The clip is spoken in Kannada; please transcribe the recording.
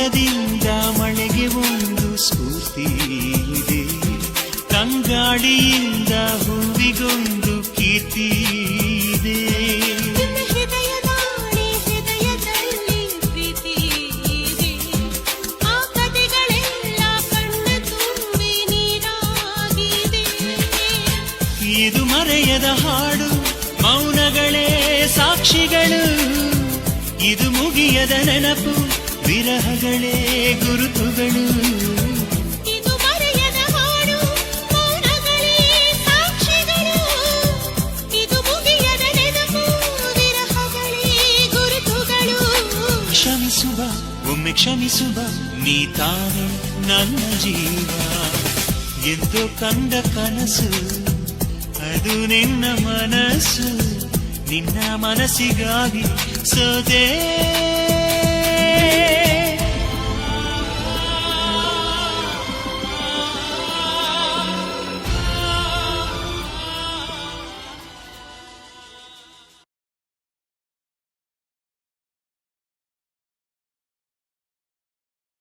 ಮೋಡದಿಂದ ಮಳೆಗೆ ಒಂದು ಸ್ಫೂರ್ತಿ ಇದೆ, ತಂಗಾಳಿಯಿಂದ ಹೂವಿಗೊಂದು ಕೀರ್ತಿ ಇದೆ. ಹೃದಯದಲ್ಲಿ ಪ್ರೀತಿ ಇದೆ, ಆ ಕಥೆಗಳೆಲ್ಲ ಕಣ್ಣ ತುಂಬಿ ನೀರಾಗಿದೆ. ಇದು ಮರೆಯದ ಹಾಡು, ಮೌನಗಳೇ ಸಾಕ್ಷಿಗಳು, ಇದು ಮುಗಿಯದ ನೆನಪು, ವಿರಹಗಳೇ ಗುರುತುಗಳು. ಇದು ಮರೆಯದ ಹಾಡು, ಮೌನಗಳೇ ಸಾಕ್ಷಿಗಳು, ಇದು ಮುಗಿಯದ ನೆನಪು, ವಿರಹಗಳೇ ಗುರುತುಗಳು. ಕ್ಷಮಿಸುವ ಒಮ್ಮೆ ಕ್ಷಮಿಸುವ, ನೀ ತಾನೇ ನನ್ನ ಜೀವ. ಎಂದು ಕಂಡ ಕನಸು ಅದು ನಿನ್ನ ಮನಸ್ಸು, ನಿನ್ನ ಮನಸ್ಸಿಗಾಗಿ ಸೋದೆ.